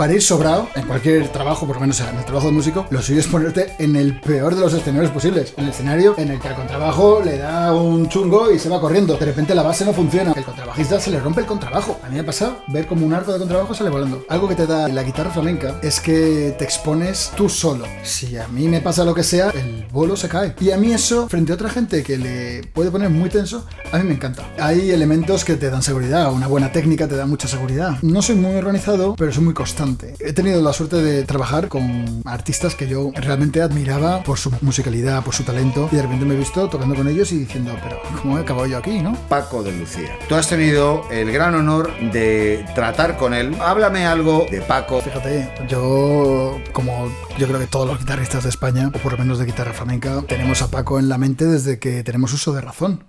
para ir sobrado en cualquier trabajo, por lo menos en el trabajo de músico, lo suyo es ponerte en el peor de los escenarios posibles. En el escenario en el que al contrabajo le da un chungo y se va corriendo. De repente la base no funciona. El contrabajista se le rompe el contrabajo. A mí me ha pasado ver como un arco de contrabajo sale volando. Algo que te da la guitarra flamenca es que te expones tú solo. Si a mí me pasa lo que sea, el bolo se cae. Y a mí eso, frente a otra gente que le puede poner muy tenso, a mí me encanta. Hay elementos que te dan seguridad. Una buena técnica te da mucha seguridad. No soy muy organizado, pero soy muy constante. He tenido la suerte de trabajar con artistas que yo realmente admiraba por su musicalidad, por su talento, y de repente me he visto tocando con ellos y diciendo, pero ¿cómo he acabado yo aquí, no? Paco de Lucía. Tú has tenido el gran honor de tratar con él. Háblame algo de Paco. Fíjate, yo, como yo creo que todos los guitarristas de España, o por lo menos de guitarra flamenca, tenemos a Paco en la mente desde que tenemos uso de razón.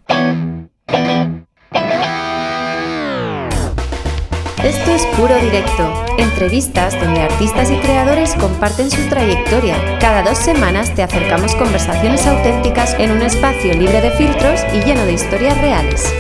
Esto es Puro Directo, entrevistas donde artistas y creadores comparten su trayectoria. Cada 2 semanas te acercamos conversaciones auténticas en un espacio libre de filtros y lleno de historias reales.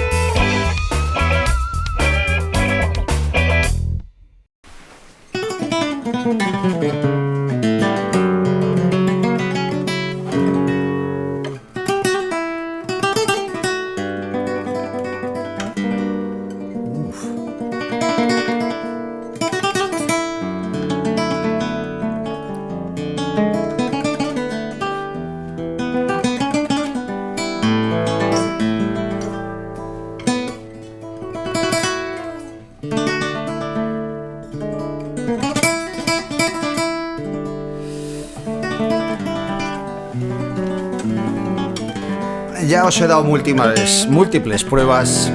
Ya os he dado múltiples pruebas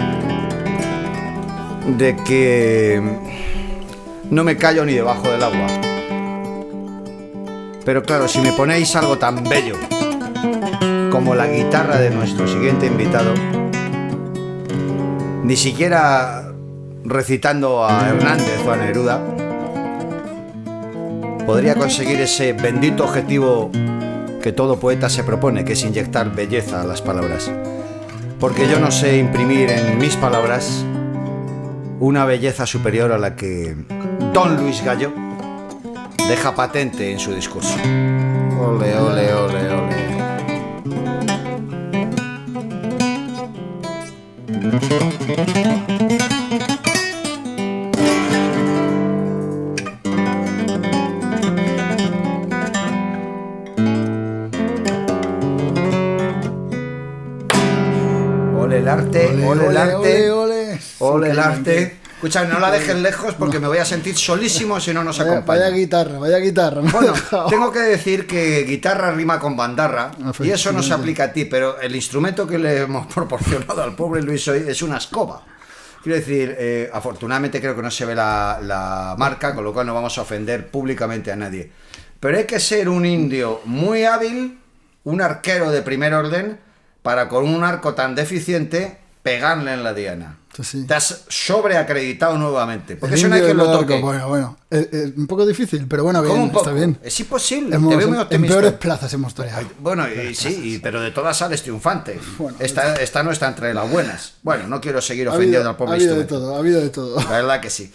de que no me callo ni debajo del agua. Pero claro, si me ponéis algo tan bello como la guitarra de nuestro siguiente invitado, ni siquiera recitando a Hernández o a Neruda podría conseguir ese bendito objetivo que todo poeta se propone, que es inyectar belleza a las palabras. Porque yo no sé imprimir en mis palabras una belleza superior a la que Don Luis Gallo deja patente en su discurso. Ole, ole, ole, ole. Ole el arte, ole el arte, ole el arte. Escucha, no la dejes lejos porque me voy a sentir solísimo si no nos acompaña. Vaya guitarra. Bueno, tengo que decir que guitarra rima con bandarra y eso no se aplica a ti, pero el instrumento que le hemos proporcionado al pobre Luis hoy es una escoba. Quiero decir, afortunadamente creo que no se ve la marca, con lo cual no vamos a ofender públicamente a nadie. Pero hay que ser un indio muy hábil, un arquero de primer orden, para con un arco tan deficiente pegarle en la diana. Sí. Te has sobreacreditado nuevamente. Porque eso no hay que lo toque. Bueno. Un poco difícil, pero bueno, bien, está bien. Es imposible. Te veo muy en optimista. peores plazas hemos toreado. Bueno, pero de todas sales triunfante. Bueno, esta no está entre las buenas. Bueno, no quiero seguir ofendiendo al pobre instrumento. Ha habido de todo. La verdad que sí.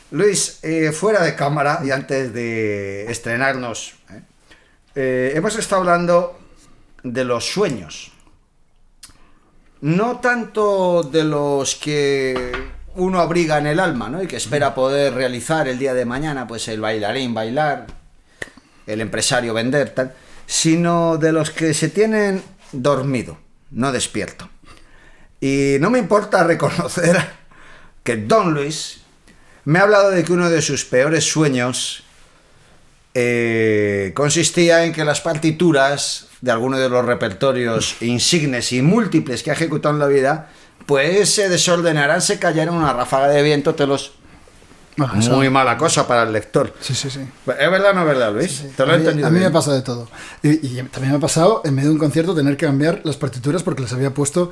Luis, fuera de cámara y antes de estrenarnos, hemos estado hablando de los sueños. No tanto de los que uno abriga en el alma, ¿no? Y que espera poder realizar el día de mañana, pues el bailarín bailar, el empresario vender, tal, sino de los que se tienen dormido, no despierto. Y no me importa reconocer que Don Luis me ha hablado de que uno de sus peores sueños consistía en que las partituras de alguno de los repertorios insignes y múltiples que ha ejecutado en la vida, pues se desordenarán, se cayeran una ráfaga de viento, muy mala cosa para el lector. Sí. ¿Es verdad o no es verdad, Luis? Sí. Te lo he entendido. A mí bien. me pasa de todo. Y también me ha pasado en medio de un concierto tener que cambiar las partituras porque las había puesto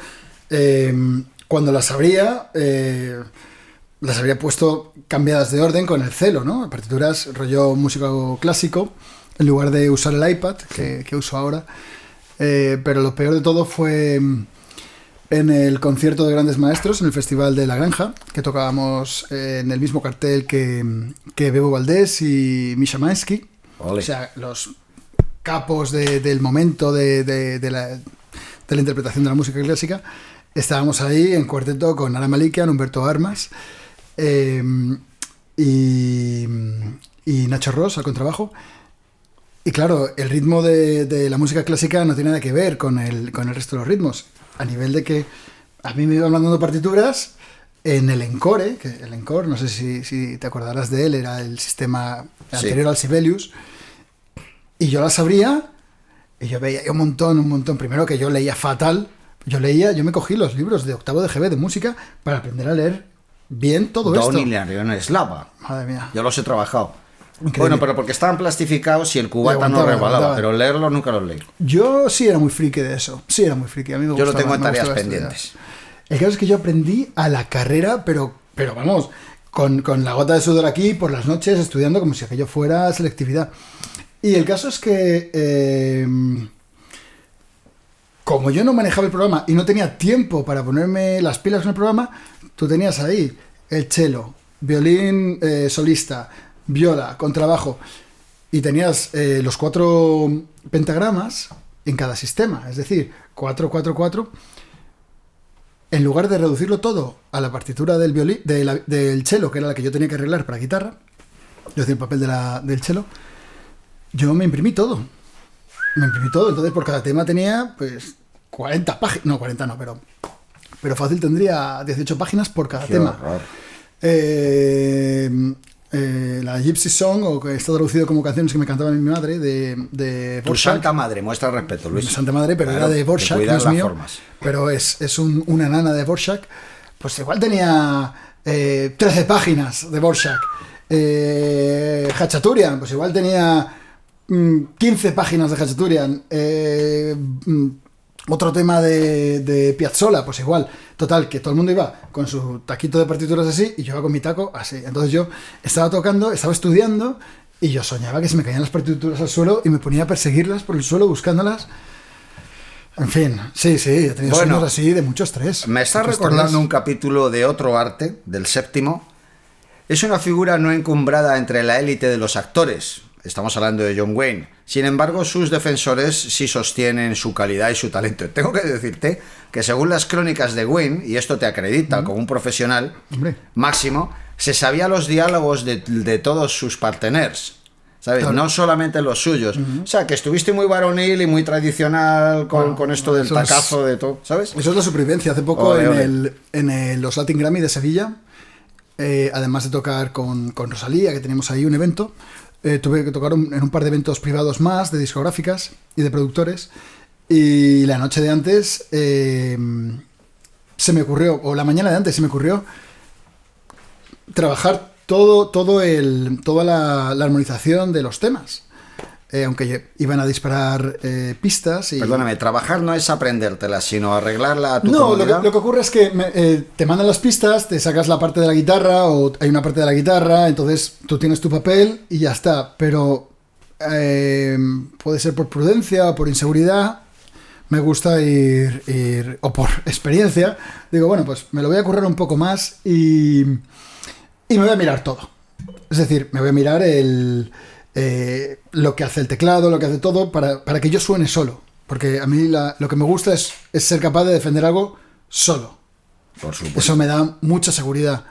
cuando las habría puesto cambiadas de orden con el celo, ¿no? Partituras rollo músico clásico en lugar de usar el iPad que uso ahora. Pero lo peor de todo fue en el concierto de grandes maestros, en el Festival de La Granja, que tocábamos en el mismo cartel que Bebo Valdés y Misha Mansky. O sea, los capos del momento de la interpretación de la música clásica. Estábamos ahí en cuarteto con Ara Malikian, Humberto Armas y Nacho Ross al contrabajo. Y claro, el ritmo de la música clásica no tiene nada que ver con el resto de los ritmos. A nivel de que a mí me iban mandando partituras en el Encore, que el Encore, no sé si te acordarás de él, era el sistema anterior al Sibelius. Y yo las abría y yo veía un montón. Primero que yo leía fatal. Yo me cogí los libros de octavo de GB de música para aprender a leer bien todo esto. Don Ilarión Eslava. Madre mía. Yo los he trabajado. Increíble. Bueno, pero porque estaban plastificados y el cubata no rebalaba, pero leerlo nunca los leí. Yo sí era muy friki de eso. Sí era muy friki. A mí me gustaba, yo lo tengo en tareas pendientes. El caso es que yo aprendí a la carrera, pero vamos, con la gota de sudor aquí por las noches estudiando como si aquello fuera selectividad. Y el caso es que como yo no manejaba el programa y no tenía tiempo para ponerme las pilas en el programa, tú tenías ahí el cello, violín solista, viola, contrabajo, y tenías los 4 pentagramas en cada sistema, es decir, 4, 4, 4. En lugar de reducirlo todo a la partitura del violín, del cello, que era la que yo tenía que arreglar para guitarra, yo hacía el papel del cello, yo me imprimí todo. Entonces por cada tema tenía pues 40 páginas, no 40 no, pero fácil tendría 18 páginas por cada tema. La Gypsy Song, o que está traducido como canciones que me cantaba mi madre, de Tu santa madre, muestra respeto, Luis. Mi santa madre, pero claro, era de Dvorak, no es mío, pero es una nana de Dvorak. Pues igual tenía 13 páginas de Dvorak. Hachaturian, pues igual tenía 15 páginas de Hachaturian. Otro tema de Piazzolla, pues igual. Total, que todo el mundo iba con su taquito de partituras así y yo iba con mi taco así. Entonces yo estaba tocando, estaba estudiando y yo soñaba que se me caían las partituras al suelo y me ponía a perseguirlas por el suelo buscándolas. En fin, sí, he tenido sueños así de mucho estrés. Me está recordando un capítulo de Otro Arte, del 7º. Es una figura no encumbrada entre la élite de los actores. Estamos hablando de John Wayne. Sin embargo, sus defensores sí sostienen su calidad y su talento. Tengo que decirte que según las crónicas de Wayne, y esto te acredita como un profesional máximo, se sabía los diálogos de todos sus partners, ¿sabes? Claro. No solamente los suyos. O sea, que estuviste muy varonil y muy tradicional con esto del tacazo de todo, ¿sabes? Eso es la supervivencia. Hace poco en los Latin Grammy de Sevilla, además de tocar con Rosalía, que teníamos ahí un evento, tuve que tocar en un par de eventos privados más, de discográficas y de productores, y la noche de antes se me ocurrió, o la mañana de antes se me ocurrió trabajar toda la armonización de los temas, aunque iban a disparar pistas y... Perdóname, trabajar no es aprendértelas, sino arreglarla a tu No, comodidad. lo que ocurre es que te mandan las pistas, te sacas la parte de la guitarra, o hay una parte de la guitarra, entonces tú tienes tu papel y ya está. Pero puede ser por prudencia o por inseguridad, me gusta ir o por experiencia, digo, bueno, pues me lo voy a currar un poco más y me voy a mirar todo. Es decir, me voy a mirar lo que hace el teclado, lo que hace todo, para que yo suene solo. Porque a mí lo que me gusta es ser capaz de defender algo solo. Por supuesto. Eso me da mucha seguridad.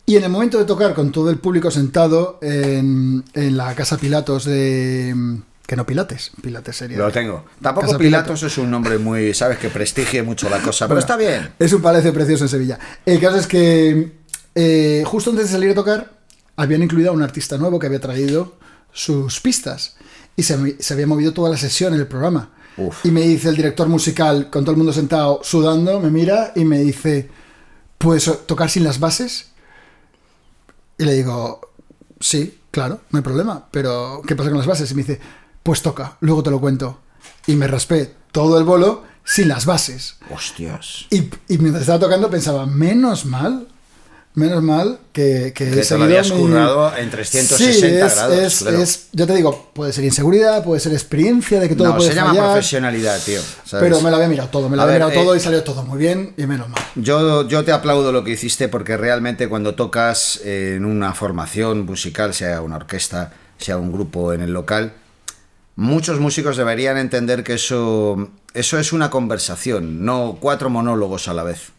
Y en el momento de tocar con todo el público sentado en la Casa Pilatos de... Que no Pilates sería. Lo tengo. Tampoco Casa Pilatos es un nombre muy, sabes, que prestigie mucho la cosa, pero está bien. Es un palacio precioso en Sevilla. El caso es que justo antes de salir a tocar, habían incluido a un artista nuevo que había traído sus pistas y se había movido toda la sesión en el programa. Uf. Y me dice el director musical, con todo el mundo sentado sudando, me mira y me dice, ¿puedes tocar sin las bases? Y le digo, sí, claro, no hay problema, pero ¿qué pasa con las bases? Y me dice, pues toca, luego te lo cuento. Y me raspé todo el bolo sin las bases. Hostias. Y mientras estaba tocando pensaba, menos mal Menos mal que te lo habías currado en 360 grados. Claro. Ya te digo, puede ser inseguridad, puede ser experiencia de que todo puede fallar. Se llama profesionalidad, tío, ¿sabes? Pero me lo había mirado todo, y salió todo muy bien y menos mal. Yo te aplaudo lo que hiciste, porque realmente cuando tocas en una formación musical, sea una orquesta, sea un grupo en el local, muchos músicos deberían entender que eso es una conversación, no 4 monólogos a la vez.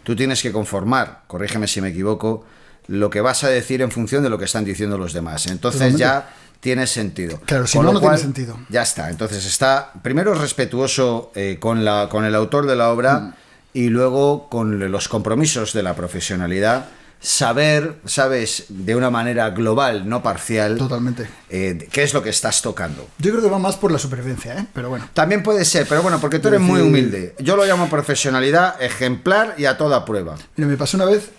Tú tienes que conformar, corrígeme si me equivoco, lo que vas a decir en función de lo que están diciendo los demás. Entonces totalmente. Ya tiene sentido. Claro, si no tiene sentido. Ya está. Entonces está, primero, respetuoso con el autor de la obra y luego con los compromisos de la profesionalidad. Saber, ¿sabes?, de una manera global, no parcial. Totalmente. ¿Qué es lo que estás tocando? Yo creo que va más por la supervivencia, ¿eh? Pero bueno. También puede ser, pero bueno, porque tú eres muy humilde. Yo lo llamo profesionalidad ejemplar y a toda prueba. Mira, me pasó una vez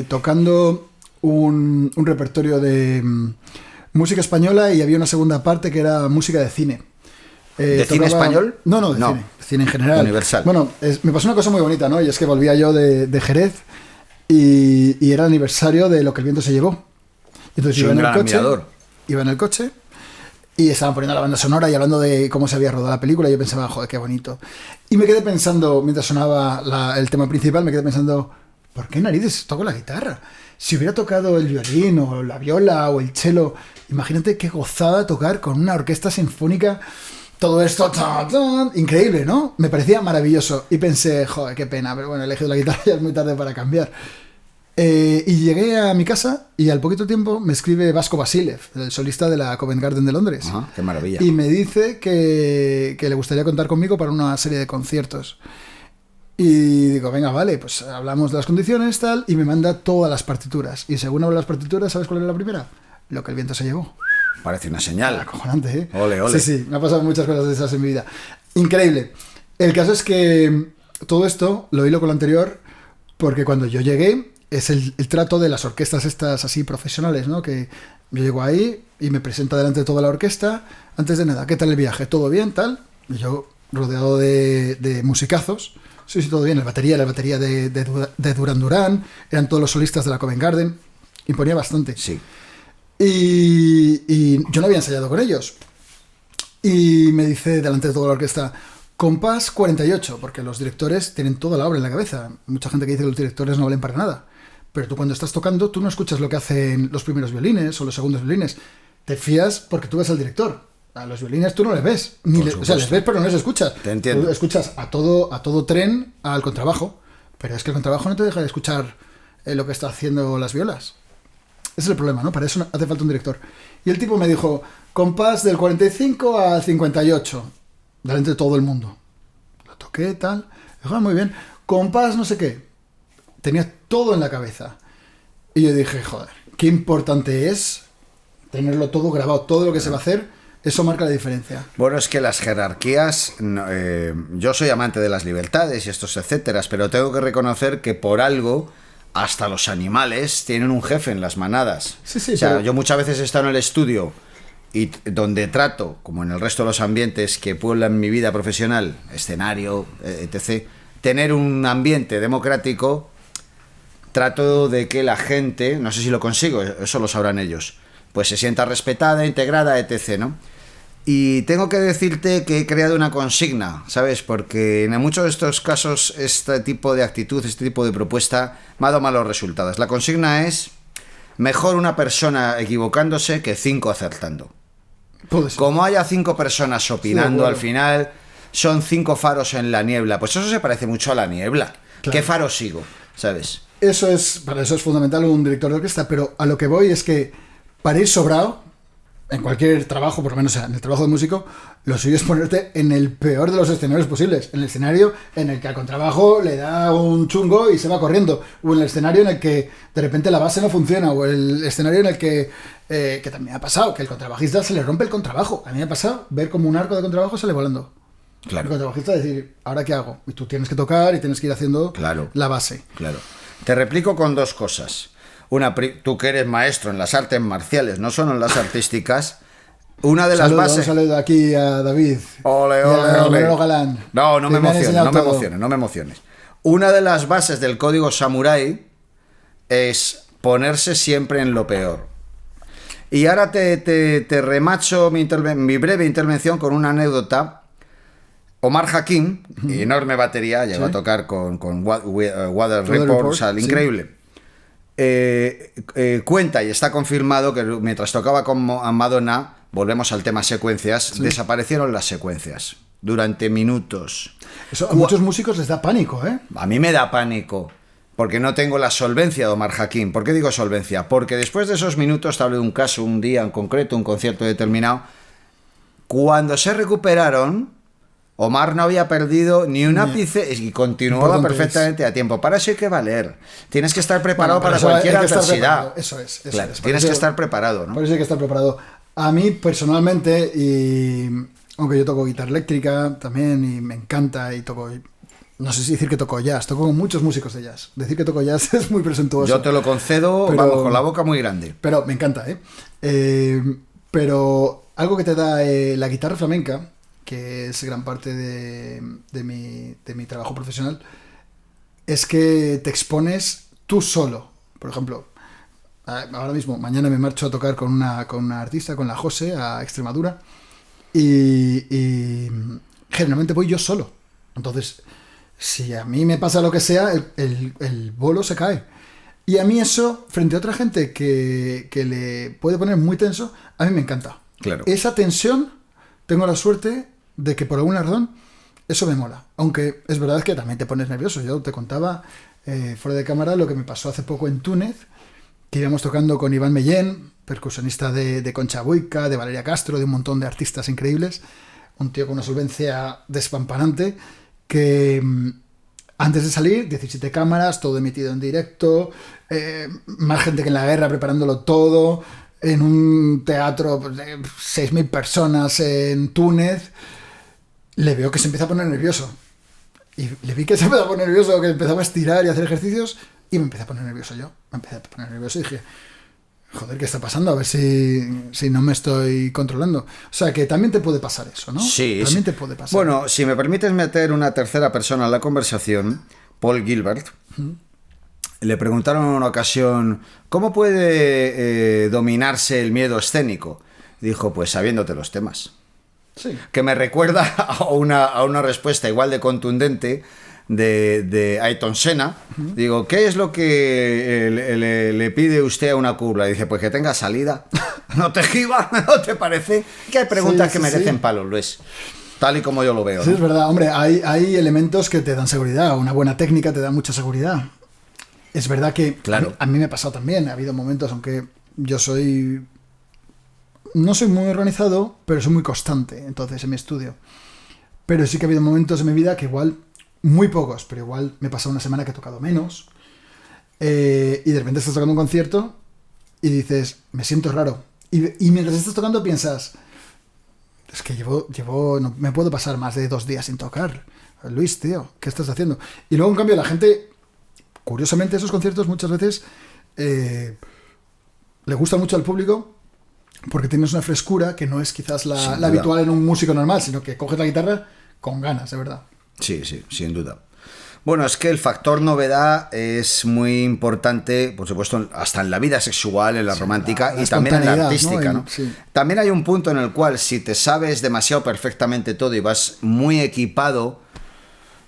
tocando un repertorio de música española y había una segunda parte que era música de cine. ¿De cine español? No, de cine en general. Universal. Bueno, me pasó una cosa muy bonita, ¿no? Y es que volvía yo de Jerez. Y era el aniversario de Lo que el viento se llevó. Entonces iba en el coche y estaban poniendo la banda sonora y hablando de cómo se había rodado la película. Y yo pensaba, joder, qué bonito. Y me quedé pensando, mientras sonaba el tema principal, me quedé pensando, ¿por qué narices toco la guitarra? Si hubiera tocado el violín o la viola o el cello, imagínate qué gozada tocar con una orquesta sinfónica. Todo esto, increíble, ¿no? Me parecía maravilloso. Y pensé, joder, qué pena, pero bueno, he elegido la guitarra, ya es muy tarde para cambiar. Y llegué a mi casa y al poquito tiempo me escribe Vasco Vasilev, el solista de la Covent Garden de Londres. Ajá, qué maravilla. Y me dice que le gustaría contar conmigo para una serie de conciertos. Y digo, venga, vale, pues hablamos de las condiciones, tal, y me manda todas las partituras. Y según hablo de las partituras, ¿sabes cuál era la primera? Lo que el viento se llevó. Parece una señal. Acojonante, ¿eh? Ole, ole. Sí, me ha pasado muchas cosas de esas en mi vida. Increíble. El caso es que todo esto lo hilo con lo anterior porque cuando yo llegué es el trato de las orquestas estas así profesionales, ¿no? Que yo llego ahí y me presenta delante de toda la orquesta. Antes de nada, ¿qué tal el viaje? ¿Todo bien, tal? Y yo rodeado de musicazos. Sí, todo bien. La batería de Duran Duran. Eran todos los solistas de la Covent Garden. Imponía bastante. Sí. Y yo no había ensayado con ellos. Y me dice delante de toda la orquesta, compás 48, porque los directores tienen toda la obra en la cabeza. Mucha gente que dice que los directores no valen para nada. Pero tú cuando estás tocando, tú no escuchas lo que hacen los primeros violines o los segundos violines. Te fías porque tú ves al director. A los violines tú no les ves. O sea, les ves pero no les escuchas. Te entiendo. Tú escuchas a todo tren al contrabajo. Pero es que el contrabajo no te deja de escuchar lo que está haciendo las violas. Ese es el problema, ¿no? Para eso hace falta un director. Y el tipo me dijo, compás del 45 al 58, delante de todo el mundo. Lo toqué, tal. Dijo, muy bien. Compás no sé qué. Tenía todo en la cabeza. Y yo dije, joder, qué importante es tenerlo todo grabado, todo lo que se va a hacer. Eso marca la diferencia. Bueno, es que las jerarquías, yo soy amante de las libertades y estos etcétera, pero tengo que reconocer que por algo hasta los animales tienen un jefe en las manadas. Sí, o sea, pero yo muchas veces he estado en el estudio y donde trato, como en el resto de los ambientes que pueblan mi vida profesional, escenario, etc., tener un ambiente democrático, trato de que la gente, no sé si lo consigo, eso lo sabrán ellos, pues se sienta respetada, integrada, etc., ¿no? Y tengo que decirte que he creado una consigna, ¿sabes? Porque en muchos de estos casos este tipo de actitud, este tipo de propuesta me ha dado malos resultados. La consigna es, mejor una persona equivocándose que 5 acertando. Como haya 5 personas opinando, sí, bueno, al final son 5 faros en la niebla. Pues eso se parece mucho a la niebla. Claro. ¿Qué faro sigo? ¿Sabes? Para eso es fundamental un director de orquesta, pero a lo que voy es que para ir sobrado, en cualquier trabajo, por lo menos en el trabajo de músico, lo suyo es ponerte en el peor de los escenarios posibles. En el escenario en el que al contrabajo le da un chungo y se va corriendo. O en el escenario en el que de repente la base no funciona. O el escenario en el que también ha pasado, que el contrabajista se le rompe el contrabajo. A mí me ha pasado ver como un arco de contrabajo sale volando. Claro. El contrabajista decir, ¿ahora qué hago? Y tú tienes que tocar y tienes que ir haciendo la base. Claro. Te replico con 2 cosas. Tú que eres maestro en las artes marciales, no solo en las artísticas, una de las bases... Un saludo aquí a David. Ole, ole, ole. Galán. No me emociones. Una de las bases del código samurái es ponerse siempre en lo peor. Y ahora te remacho mi breve intervención con una anécdota. Omar Hakim, enorme batería, llegó a tocar con Weather Report, increíble. Cuenta, y está confirmado, que mientras tocaba con Madonna, volvemos al tema secuencias, desaparecieron las secuencias durante minutos. Eso a muchos músicos les da pánico, ¿eh? A mí me da pánico, porque no tengo la solvencia de Omar Hakim. ¿Por qué digo solvencia? Porque después de esos minutos, te hablo de un caso, un día en concreto, un concierto determinado, cuando se recuperaron, Omar no había perdido ni un ápice y continuaba perfectamente a tiempo. Para eso hay que valer. Tienes que estar preparado para cualquier adversidad. Eso es. Claro, tienes que estar preparado, ¿no? Por eso hay que estar preparado. A mí, personalmente, y aunque yo toco guitarra eléctrica también, y me encanta, y toco... No sé si decir que toco jazz, toco con muchos músicos de jazz. Decir que toco jazz es muy presuntuoso. Yo te lo concedo, pero, vamos, con la boca muy grande. Pero me encanta, pero algo que te da la guitarra flamenca, que es gran parte de mi trabajo profesional, es que te expones tú solo. Por ejemplo, ahora mismo, mañana me marcho a tocar con una artista, con la José, a Extremadura, y generalmente voy yo solo. Entonces, si a mí me pasa lo que sea, el bolo se cae. Y a mí eso, frente a otra gente que le puede poner muy tenso, a mí me encanta. Claro. Esa tensión, tengo la suerte de que por alguna razón eso me mola. Aunque es verdad que también te pones nervioso. Yo te contaba fuera de cámara lo que me pasó hace poco en Túnez, que íbamos tocando con Iván Mellén, percusionista de Concha Buica, de Valeria Castro, de un montón de artistas increíbles, un tío con una solvencia despampanante, que antes de salir, 17 cámaras, todo emitido en directo, más gente que en la guerra preparándolo todo, en un teatro de 6.000 personas en Túnez. Le veo que se empieza a poner nervioso. Y le vi que se empezó a poner nervioso, que empezaba a estirar y a hacer ejercicios, y me empecé a poner nervioso yo. Me empecé a poner nervioso y dije, joder, ¿qué está pasando? A ver si no me estoy controlando. O sea, que también te puede pasar eso, ¿no? Sí. También te puede pasar. Bueno, si me permites meter una tercera persona en la conversación, Paul Gilbert, le preguntaron en una ocasión, ¿cómo puede dominarse el miedo escénico? Dijo, pues sabiéndote los temas. Sí. Que me recuerda a una respuesta igual de contundente de Ayrton Senna. Digo, ¿qué es lo que le pide usted a una curva? Dice, pues que tenga salida. ¿No te giba? ¿No te parece? Que hay preguntas que merecen palos, Luis. Tal y como yo lo veo, Sí, ¿no? es verdad. Hombre, hay elementos que te dan seguridad. Una buena técnica te da mucha seguridad. Es verdad que claro. A mí me ha pasado también. Ha habido momentos, aunque yo no soy muy organizado, pero soy muy constante, entonces, en mi estudio. Pero sí que ha habido momentos en mi vida que igual, muy pocos, pero igual me he pasado una semana que he tocado menos, y de repente estás tocando un concierto y dices, me siento raro. Y mientras estás tocando piensas, es que no me puedo pasar más de 2 días sin tocar. Luis, tío, ¿qué estás haciendo? Y luego, en cambio, la gente, curiosamente, esos conciertos muchas veces le gusta mucho al público, porque tienes una frescura que no es quizás la habitual en un músico normal, sino que coges la guitarra con ganas, de verdad. Sí, sin duda. Bueno, es que el factor novedad es muy importante, por supuesto, hasta en la vida sexual, en la romántica y también en la artística, ¿no? Sí. También hay un punto en el cual, si te sabes demasiado perfectamente todo y vas muy equipado,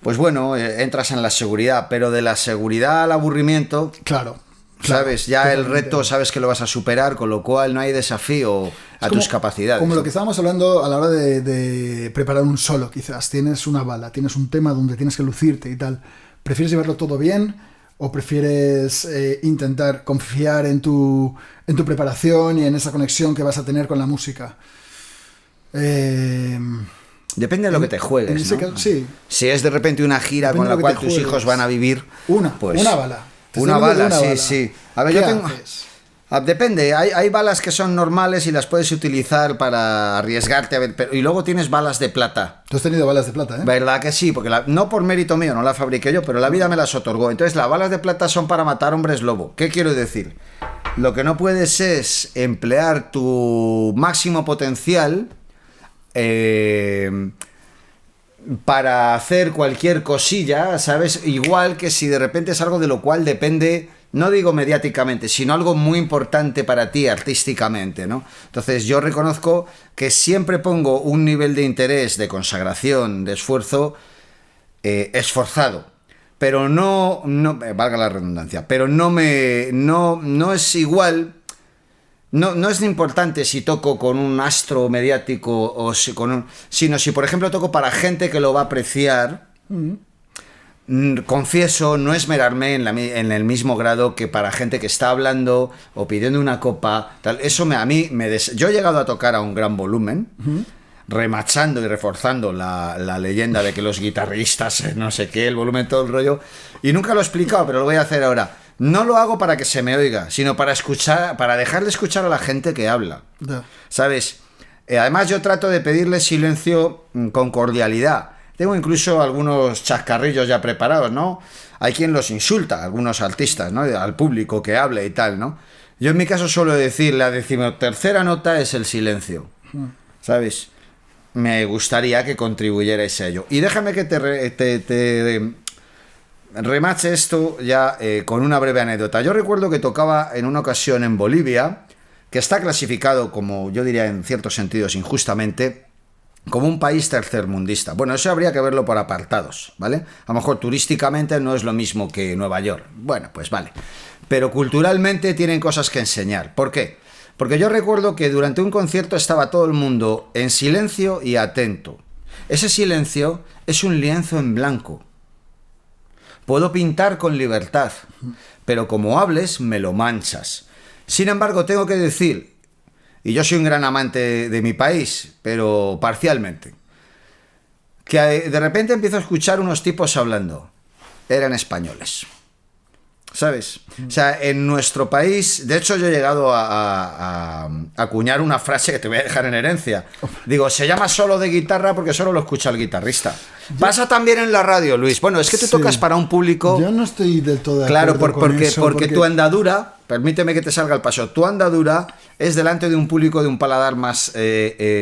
pues bueno, entras en la seguridad, pero de la seguridad al aburrimiento... Claro. ¿Sabes? Ya el reto sabes que lo vas a superar, con lo cual no hay desafío a tus capacidades. Como lo que estábamos hablando a la hora de preparar un solo, quizás. Tienes una bala, tienes un tema donde tienes que lucirte y tal. ¿Prefieres llevarlo todo bien o prefieres intentar confiar en tu preparación y en esa conexión que vas a tener con la música? Depende de lo que te juegues, ¿no? Caso, sí. Si es de repente una gira con la cual tus hijos van a vivir... Una bala. Una bala, sí. A ver, ¿Qué yo tengo... haces? Depende, hay balas que son normales y las puedes utilizar para arriesgarte a ver, y luego tienes balas de plata. Tú has tenido balas de plata, ¿eh? ¿Verdad que sí? Porque no por mérito mío, no la fabriqué yo, pero la vida me las otorgó. Entonces las balas de plata son para matar hombres lobo. ¿Qué quiero decir? Lo que no puedes es emplear tu máximo potencial para hacer cualquier cosilla, ¿sabes? Igual que si de repente es algo de lo cual depende no digo mediáticamente, sino algo muy importante para ti artísticamente, ¿no? Entonces yo reconozco que siempre pongo un nivel de interés, de consagración, de esfuerzo esforzado, pero no valga la redundancia, pero no es igual. No es importante si toco con un astro mediático o sino si por ejemplo toco para gente que lo va a apreciar. Confieso no esmerarme en el mismo grado que para gente que está hablando o pidiendo una copa, tal. Eso yo he llegado a tocar a un gran volumen, remachando y reforzando la leyenda de que los guitarristas, no sé qué, el volumen, todo el rollo, y nunca lo he explicado, pero lo voy a hacer ahora. No lo hago para que se me oiga, sino para escuchar, para dejar de escuchar a la gente que habla, ¿sabes? Además yo trato de pedirle silencio con cordialidad. Tengo incluso algunos chascarrillos ya preparados, ¿no? Hay quien los insulta, algunos artistas, ¿no? Al público que hable y tal, ¿no? Yo en mi caso suelo decir, la 13ª nota es el silencio, ¿sabes? Me gustaría que contribuyerais a ello. Y déjame que te remache esto ya con una breve anécdota. Yo recuerdo que tocaba en una ocasión en Bolivia, que está clasificado como, yo diría en ciertos sentidos injustamente, como un país tercermundista. Bueno, eso habría que verlo por apartados, ¿vale? A lo mejor turísticamente no es lo mismo que Nueva York. Bueno, pues vale. Pero culturalmente tienen cosas que enseñar. ¿Por qué? Porque yo recuerdo que durante un concierto estaba todo el mundo en silencio y atento. Ese silencio es un lienzo en blanco. Puedo pintar con libertad, pero como hables me lo manchas. Sin embargo, tengo que decir, y yo soy un gran amante de mi país, pero parcialmente, que de repente empiezo a escuchar unos tipos hablando. Eran españoles, ¿sabes? O sea, en nuestro país, de hecho yo he llegado a acuñar una frase que te voy a dejar en herencia. Digo, se llama solo de guitarra porque solo lo escucha el guitarrista. Pasa también en la radio, Luis. Bueno, es que tú tocas para un público... Yo no estoy del todo de acuerdo con eso, porque tu andadura, permíteme que te salga el paso, tu andadura es delante de un público de un paladar más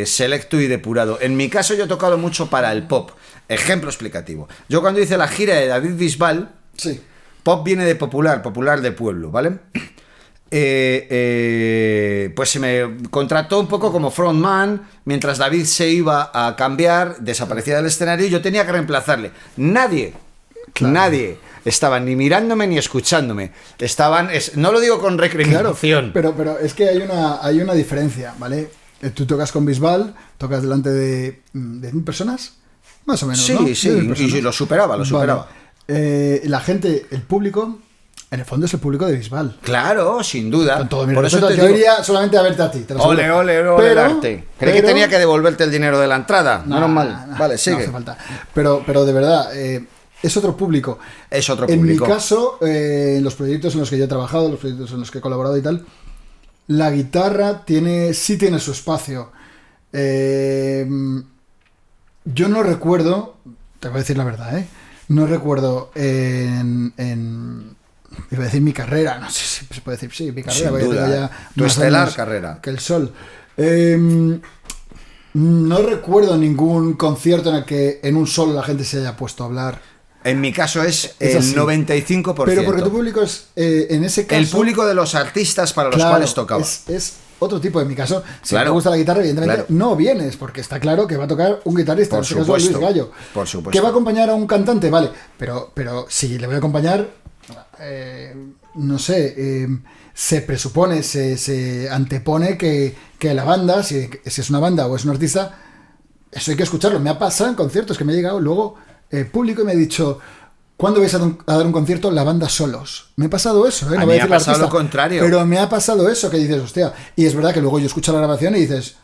selecto y depurado. En mi caso yo he tocado mucho para el pop. Ejemplo explicativo. Yo cuando hice la gira de David Bisbal, sí. Pop viene de popular de pueblo, ¿vale? Pues se me contrató un poco como frontman. Mientras David se iba a cambiar, desaparecía del escenario y yo tenía que reemplazarle. Nadie estaba ni mirándome ni escuchándome. No lo digo con recriminación. Claro, pero es que hay una diferencia, ¿vale? Tú tocas con Bisbal, tocas delante de 100 personas, más o menos, sí, ¿no? Sí, y lo superaba. Vale. La gente, el público, en el fondo es el público de Bisbal. Claro, sin duda. Con todo mi respeto, yo iría solamente a verte a ti. Ole, el arte. Creí que tenía que devolverte el dinero de la entrada. Menos mal. Vale, sigue. No hace falta. Pero de verdad, es otro público. Es otro público. En mi caso, en los proyectos en los que yo he trabajado, los proyectos en los que he colaborado y tal, la guitarra sí tiene su espacio. Yo no recuerdo, te voy a decir la verdad, no recuerdo iba a decir mi carrera, no sé si se puede decir, sí, mi carrera, porque tengo ya tu estelar carrera. Que el sol. No recuerdo ningún concierto en el que en un solo la gente se haya puesto a hablar. En mi caso es el 95%. Pero porque tu público es, en ese caso... El público de los artistas para los cuales tocaba. Es otro tipo. En mi caso, si te gusta la guitarra, evidentemente no vienes, porque está claro que va a tocar un guitarrista, por en este caso Luis Gallo. Por supuesto. Que va a acompañar a un cantante, vale. Pero si le voy a acompañar, no sé, se presupone, se antepone que la banda, si es una banda o es un artista, eso hay que escucharlo. Me ha pasado en conciertos que me ha llegado luego público y me ha dicho: ¿cuándo vais a dar un concierto la banda solos? Me ha pasado eso, ¿eh? No voy a decir me ha pasado lo contrario. Pero me ha pasado eso, que dices, hostia. Y es verdad que luego yo escucho la grabación y dices,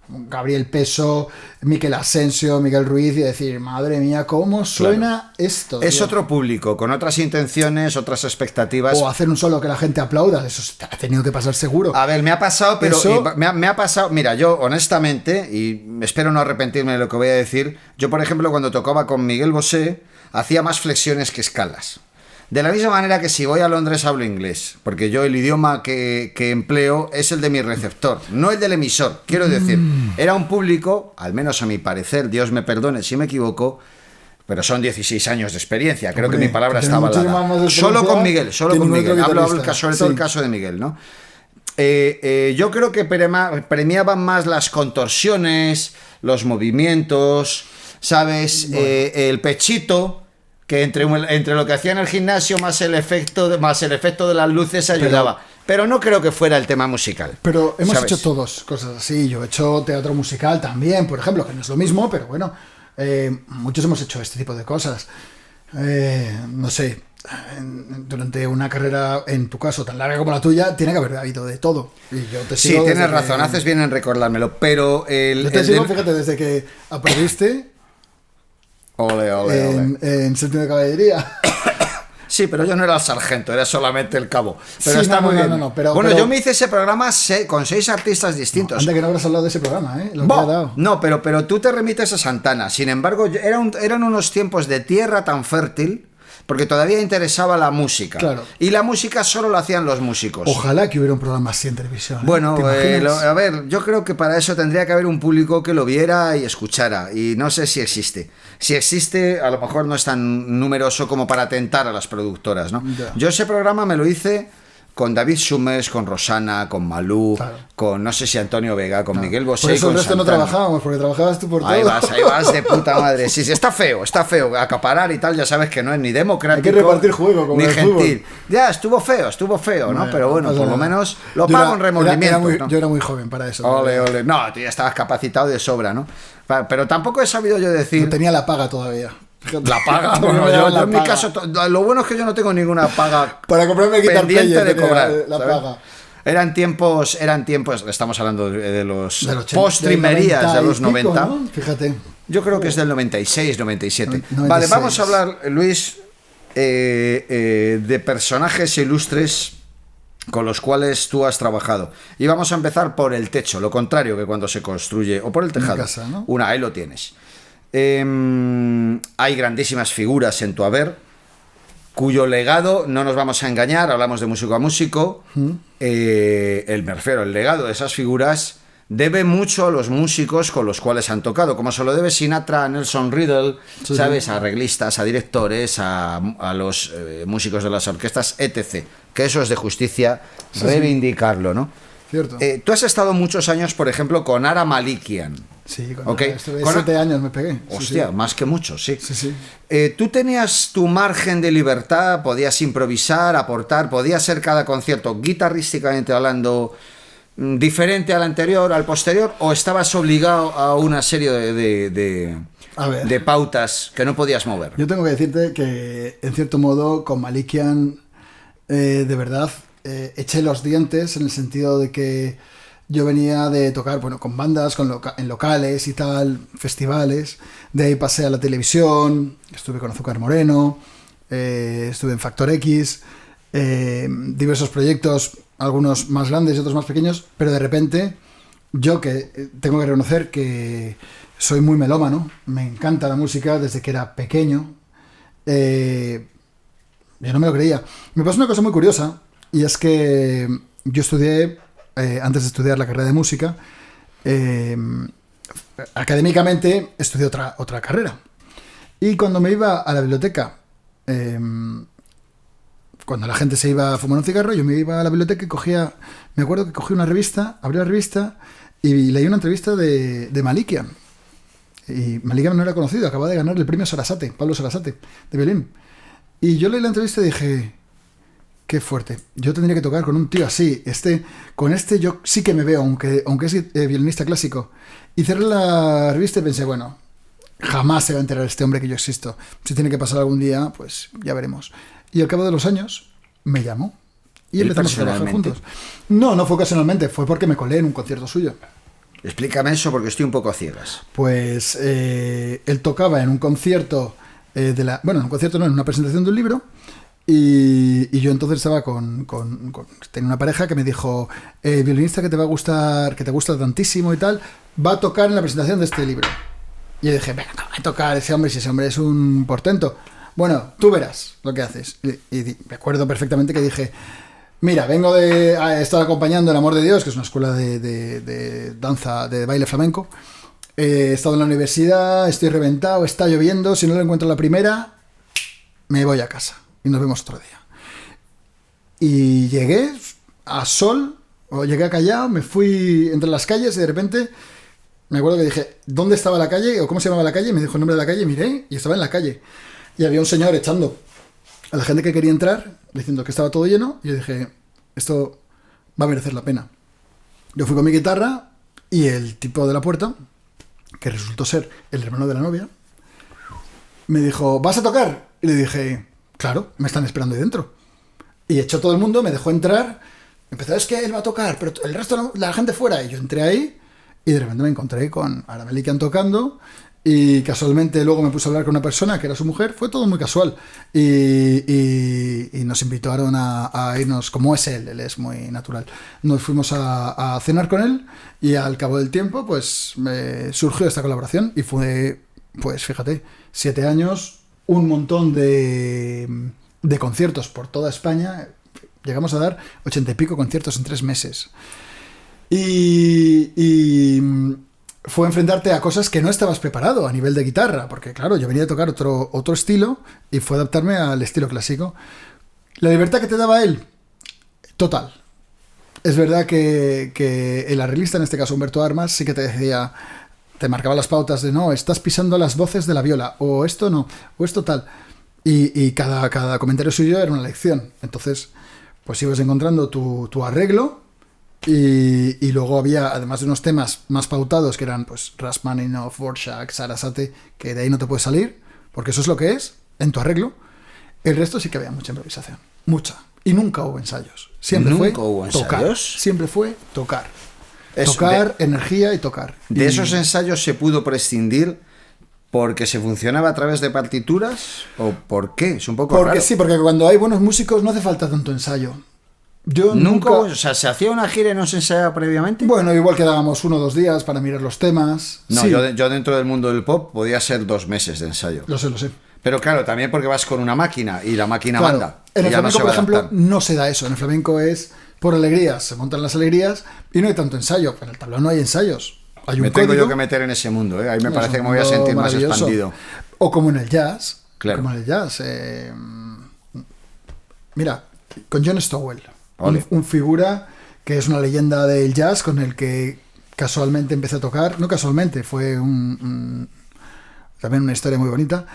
Gabriel Peso, Miquel Asensio, Miguel Ruiz, y decir, madre mía, ¿cómo suena esto? Es tío? Otro público, con otras intenciones, otras expectativas. O hacer un solo que la gente aplauda, eso ha tenido que pasar seguro. A ver, me ha pasado, pero me ha pasado, mira, yo honestamente, y espero no arrepentirme de lo que voy a decir, yo por ejemplo cuando tocaba con Miguel Bosé, hacía más flexiones que escalas. De la misma manera que si voy a Londres hablo inglés, porque yo el idioma que empleo es el de mi receptor, no el del emisor. Quiero decir, era un público, al menos a mi parecer, Dios me perdone si me equivoco, Pero son 16 años de experiencia. Creo Hombre, que mi palabra que está tiene avalada. muchísima más Solo con Miguel. Hablo sobre todo Sí. el caso de Miguel, ¿no? Yo creo que premiaban más las contorsiones, los movimientos, ¿sabes? Bueno. El pechito, que entre lo que hacía en el gimnasio más el efecto de las luces ayudaba. Pero no creo que fuera el tema musical. Pero hemos ¿sabes? hecho todos cosas así. Yo he hecho teatro musical también, por ejemplo, que no es lo mismo, pero bueno, muchos hemos hecho este tipo de cosas. No sé, durante una carrera, en tu caso, tan larga como la tuya, tiene que haber habido de todo. Y yo te sigo. Sí, tienes razón, haces bien en recordármelo, pero yo te sigo, fíjate, desde que aprendiste en séptimo de caballería. Sí, pero yo no era el sargento, era solamente el cabo. Pero sí, está muy bien. Pero, yo me hice ese programa con 6 artistas distintos. Anda que no habrás hablado de ese programa, ¿eh? No, pero tú te remites a Santana. Sin embargo, eran unos tiempos de tierra tan fértil, porque todavía interesaba la música. Claro. Y la música solo lo hacían los músicos. Ojalá que hubiera un programa así en televisión. Bueno, a ver, yo creo que para eso tendría que haber un público que lo viera y escuchara. Y no sé si existe. Si existe, a lo mejor no es tan numeroso como para tentar a las productoras, ¿no? Ya. Yo ese programa me lo hice con David Summers, con Rosana, con Malú, claro. con no sé si Antonio Vega, con Miguel Bosé. Por eso con el resto Santana. no trabajábamos, porque trabajabas tú por todo. Ahí vas de puta madre. Sí, está feo. Acaparar y tal, ya sabes que no es ni democrático. Hay que repartir juego, como ni el gentil. fútbol. Ya, estuvo feo, ¿no? Pero bueno, por lo menos lo pago en remordimiento. ¿no? Yo era muy joven para eso. Ole. No, tú ya estabas capacitado de sobra, ¿no? Pero tampoco he sabido yo decir. No tenía la paga todavía. La paga, bueno, yo en mi caso, lo bueno es que yo no tengo ninguna paga para comprarme pendiente de cobrar. La paga. Eran tiempos, estamos hablando de los postrimerías de los pico, 90. ¿no? Fíjate. Yo creo que es del 96, 97. 96. Vale, vamos a hablar, Luis, de personajes ilustres con los cuales tú has trabajado. Y vamos a empezar por el techo, lo contrario que cuando se construye, o por el tejado. Una casa, ¿no? Ahí lo tienes. Hay grandísimas figuras en tu haber, cuyo legado, no nos vamos a engañar, hablamos de músico a músico, me refiero, el legado de esas figuras debe mucho a los músicos con los cuales han tocado, como se lo debe Sinatra a Nelson Riddle, sí, ¿sabes? A arreglistas, a directores, a los músicos de las orquestas, etc. Que eso es de justicia reivindicarlo, ¿no? Cierto. Tú has estado muchos años, por ejemplo, con Ara Malikian. Sí, estuve 7 años me pegué. Hostia, sí. Más que muchos, sí. Sí. Tú tenías tu margen de libertad, podías improvisar, aportar, podía ser cada concierto, guitarrísticamente hablando, diferente al anterior, al posterior, o estabas obligado a una serie de pautas que no podías mover. Yo tengo que decirte que, en cierto modo, con Malikian, de verdad, eché los dientes en el sentido de que yo venía de tocar, bueno, con bandas, en locales y tal, festivales. De ahí pasé a la televisión, estuve con Azúcar Moreno, estuve en Factor X, diversos proyectos, algunos más grandes y otros más pequeños, pero de repente, yo que tengo que reconocer que soy muy melómano, me encanta la música desde que era pequeño, yo no me lo creía. Me pasó una cosa muy curiosa, y es que yo estudié, antes de estudiar la carrera de música, académicamente estudié otra carrera. Y cuando me iba a la biblioteca, cuando la gente se iba a fumar un cigarro, yo me iba a la biblioteca y me acuerdo que cogí una revista, abrí la revista y leí una entrevista de Malikian. Y Malikian no era conocido, acababa de ganar el premio Sarasate, Pablo Sarasate, de violín. Y yo leí la entrevista y dije, qué fuerte, yo tendría que tocar con un tío así, con este yo sí que me veo, aunque es violinista clásico. Y cerré la revista y pensé, bueno, jamás se va a enterar este hombre que yo existo. Si tiene que pasar algún día, pues ya veremos. Y al cabo de los años me llamó y empezamos a trabajar juntos. No fue ocasionalmente, fue porque me colé en un concierto suyo. Explícame eso porque estoy un poco a ciegas. Pues él tocaba en un concierto, en un concierto no, en una presentación de un libro, y yo entonces estaba tenía una pareja que me dijo, violinista que te va a gustar, que te gusta tantísimo y tal, va a tocar en la presentación de este libro. Y yo dije, venga, va a tocar ese hombre, si ese hombre es un portento. Bueno, tú verás lo que haces. Y me acuerdo perfectamente que dije, mira, vengo estar acompañando El Amor de Dios, que es una escuela de danza, de baile flamenco, he estado en la universidad, estoy reventado, está lloviendo, si no lo encuentro la primera, me voy a casa y nos vemos otro día. Y llegué a Sol, o llegué a Callao, me fui entre las calles y de repente me acuerdo que dije, ¿dónde estaba la calle? O ¿cómo se llamaba la calle? Me dijo el nombre de la calle, miré y estaba en la calle. Y había un señor echando a la gente que quería entrar, diciendo que estaba todo lleno, y yo dije, esto va a merecer la pena. Yo fui con mi guitarra y el tipo de la puerta, que resultó ser el hermano de la novia, me dijo, ¿vas a tocar? Y le dije, claro, me están esperando ahí dentro. Y echó todo el mundo, me dejó entrar, empezó, es que él va a tocar, pero el resto, no, la gente fuera. Y yo entré ahí y de repente me encontré con Aramel Can tocando y casualmente luego me puse a hablar con una persona que era su mujer, fue todo muy casual. Y nos invitaron a irnos, como es él es muy natural. Nos fuimos a cenar con él y al cabo del tiempo pues me surgió esta colaboración y fue, pues fíjate, 7 años, un montón de conciertos por toda España. Llegamos a dar 80 y pico conciertos en 3 meses. Y fue enfrentarte a cosas que no estabas preparado a nivel de guitarra, porque claro, yo venía a tocar otro estilo y fue adaptarme al estilo clásico. La libertad que te daba él, total. Es verdad que el arreglista, en este caso Humberto Armas, sí que te decía, te marcaba las pautas de no, estás pisando las voces de la viola, o esto no, o esto tal. Y cada comentario suyo era una lección. Entonces, pues ibas encontrando tu arreglo. Y luego había, además de unos temas más pautados, que eran pues Rachmaninoff, Dvorak, Sarasate, que de ahí no te puedes salir, porque eso es lo que es, en tu arreglo. El resto sí que había mucha improvisación, mucha. Y nunca hubo ensayos. Siempre fue tocar. Siempre fue tocar. Tocar, energía y tocar. ¿De esos ensayos se pudo prescindir porque se funcionaba a través de partituras? ¿O por qué? Es un poco porque raro. Sí, porque cuando hay buenos músicos no hace falta tanto ensayo. Yo nunca... O sea, ¿se hacía una gira y no se ensayaba previamente? Bueno, igual quedábamos 1 o 2 días para mirar los temas. No, sí. yo dentro del mundo del pop podía ser 2 meses de ensayo. Lo sé. Pero claro, también porque vas con una máquina y la máquina manda. En el flamenco, no por ejemplo, no se da eso. En el flamenco es por alegrías, se montan las alegrías y no hay tanto ensayo. En el tablón no hay ensayos. Hay un tengo código. yo que meter en ese mundo, ¿eh? Ahí me parece que me voy a sentir más expandido. O como en el jazz. Claro. Como en el jazz. Mira, con John Stowell. Un figura que es una leyenda del jazz con el que casualmente empecé a tocar. No casualmente, fue también una historia muy bonita.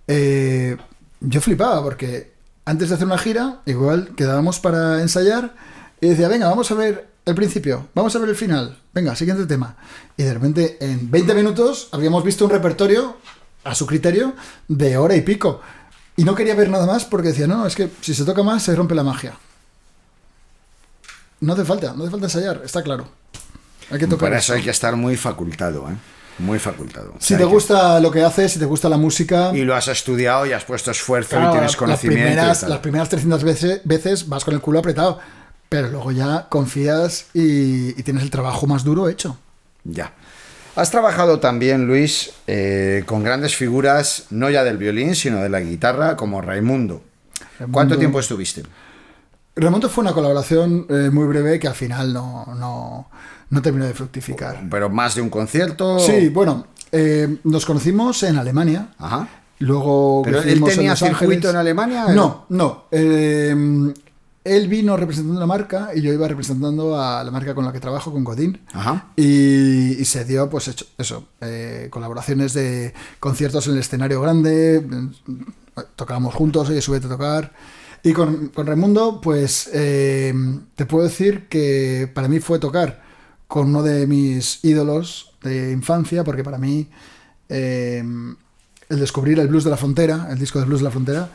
Yo flipaba porque antes de hacer una gira, igual quedábamos para ensayar y decía, venga, vamos a ver el principio, vamos a ver el final, venga, siguiente tema. Y de repente en 20 minutos habíamos visto un repertorio a su criterio de hora y pico. Y no quería ver nada más porque decía, no, es que si se toca más se rompe la magia. No hace falta ensayar, está claro. Hay que tocar. Para eso hay que estar muy facultado, ¿eh? Muy facultado. Si te gusta lo que haces, si te gusta la música... Y lo has estudiado y has puesto esfuerzo y tienes conocimiento. Las primeras 300 veces vas con el culo apretado, pero luego ya confías y tienes el trabajo más duro hecho. Ya. Has trabajado también, Luis, con grandes figuras, no ya del violín, sino de la guitarra, como Raimundo. ¿Cuánto tiempo estuviste? Raimundo fue una colaboración muy breve que al final no terminó de fructificar. ¿Pero más de un concierto? Sí, bueno, nos conocimos en Alemania. Ajá. Luego ¿Pero él tenía circuito en Alemania? No. Él vino representando una marca y yo iba representando a la marca con la que trabajo, con Godin. Ajá. Y se dio, pues, colaboraciones de conciertos en el escenario grande. Tocábamos juntos, oye, súbete a tocar. Y con Raimundo, pues, te puedo decir que para mí fue tocar con uno de mis ídolos de infancia, porque para mí el descubrir el Blues de la Frontera, el disco de Blues de la Frontera,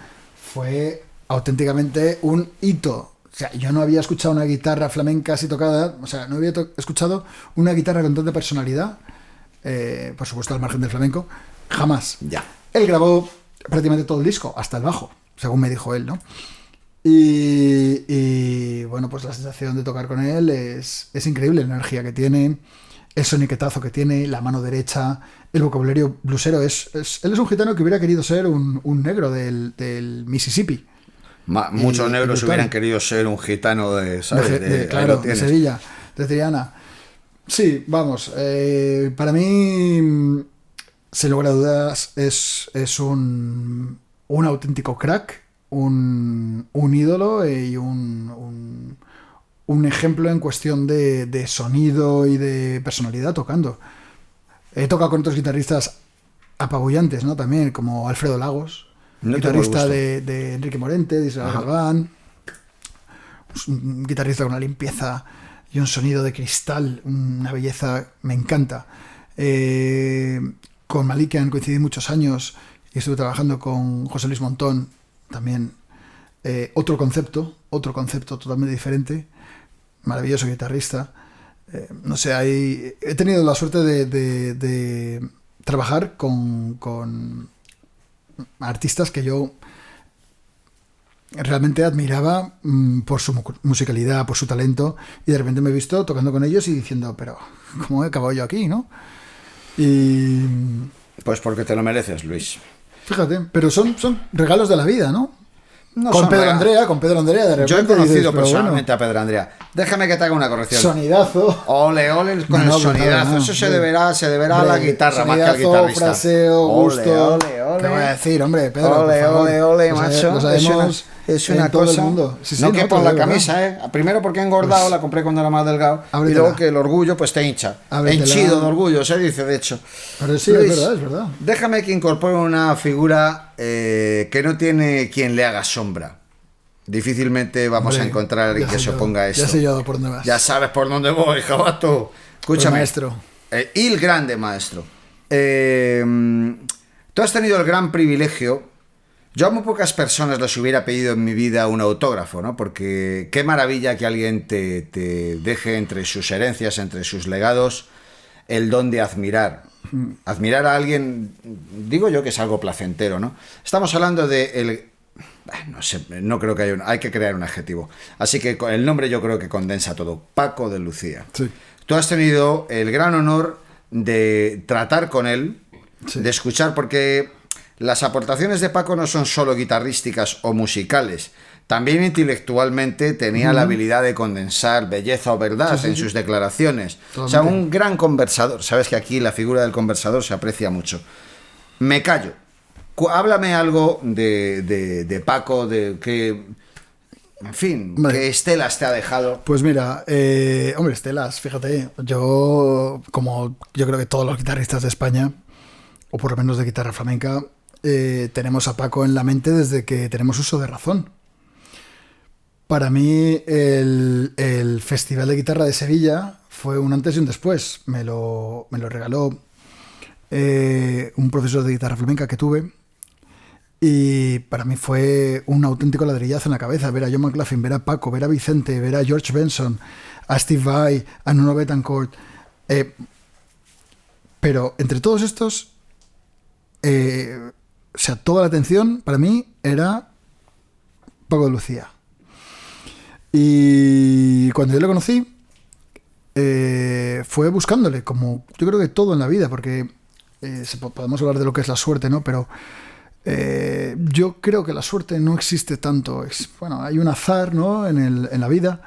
fue auténticamente un hito. O sea, yo no había escuchado una guitarra flamenca así tocada, o sea, no había escuchado una guitarra con tanta personalidad, por supuesto al margen del flamenco, jamás. Ya. Él grabó prácticamente todo el disco, hasta el bajo, según me dijo él, ¿no? Y bueno, pues la sensación de tocar con él es increíble, la energía que tiene, el soniquetazo que tiene, la mano derecha, el vocabulario bluesero. Él es un gitano que hubiera querido ser un negro del Mississippi. Muchos negros hubieran querido ser un gitano de, ¿sabes? Claro, de Sevilla, de Triana. Sí, vamos. Para mí, sin lugar a dudas, es un auténtico crack, un ídolo y un ejemplo en cuestión de sonido y de personalidad tocando. He tocado con otros guitarristas apabullantes, ¿no? También, como Alfredo Lagos, guitarrista de Enrique Morente, de Isabel Galván. Un guitarrista con una limpieza y un sonido de cristal, una belleza, me encanta. Con Malikian coincidí muchos años y estuve trabajando con José Luis Montón, también otro concepto totalmente diferente, maravilloso guitarrista. No sé, he tenido la suerte de trabajar con artistas que yo realmente admiraba por su musicalidad, por su talento, y de repente me he visto tocando con ellos y diciendo, pero ¿cómo he acabado yo aquí, no? Y... Pues porque te lo mereces, Luis. Fíjate, pero son regalos de la vida, ¿no? No con Pedro Andrea, de repente. Yo he conocido dices, personalmente a Pedro Andrea. Déjame que te haga una corrección. Sonidazo. Ole con el sonidazo. Eso se deberá a la guitarra más que al guitarrista. Fraseo, gusto. Ole. Te voy a decir, hombre, Pedro. Ole, macho. Lo sabemos. Es una todo cosa. El mundo. Sí, no quepo en la camisa, ¿verdad? Primero porque he engordado, la compré cuando era más delgado. Ábretela. Y luego que el orgullo pues te hincha. Henchido de orgullo, se dice, de hecho. Pero sí, Luis, es verdad. Déjame que incorpore una figura que no tiene quien le haga sombra. Difícilmente vamos a encontrar a alguien que se oponga a esto. Ya sé yo por dónde vas. Ya sabes por dónde voy, jabato. Escúchame. Maestro. El grande maestro. Tú has tenido el gran privilegio. Yo a muy pocas personas les hubiera pedido en mi vida un autógrafo, ¿no? Porque qué maravilla que alguien te deje entre sus herencias, entre sus legados, el don de admirar. Admirar a alguien, digo yo que es algo placentero, ¿no? Estamos hablando de no sé, no creo que hay que crear un adjetivo. Así que el nombre yo creo que condensa todo. Paco de Lucía. Sí. Tú has tenido el gran honor de tratar con él, sí, de escuchar, porque las aportaciones de Paco no son solo guitarrísticas o musicales. También intelectualmente tenía la habilidad de condensar belleza o verdad en sus declaraciones. Totalmente. O sea, un gran conversador. Sabes que aquí la figura del conversador se aprecia mucho. Me callo. Háblame algo de Paco, de que... En fin, vale, ¿qué estelas te ha dejado? Pues mira, hombre, estelas, fíjate, yo creo que todos los guitarristas de España, o por lo menos de guitarra flamenca, tenemos a Paco en la mente desde que tenemos uso de razón. Para mí, el Festival de Guitarra de Sevilla fue un antes y un después. Me lo regaló un profesor de guitarra flamenca que tuve. Y para mí fue un auténtico ladrillazo en la cabeza ver a John McLaughlin, ver a Paco, ver a Vicente, ver a George Benson, a Steve Vai, a Nuno Bettencourt. Pero entre todos estos, o sea, toda la atención para mí era Paco de Lucía. Y cuando yo le conocí, fue buscándole, como yo creo que todo en la vida, porque podemos hablar de lo que es la suerte, ¿no? Pero yo creo que la suerte no existe tanto. Bueno, hay un azar, ¿no? en la vida,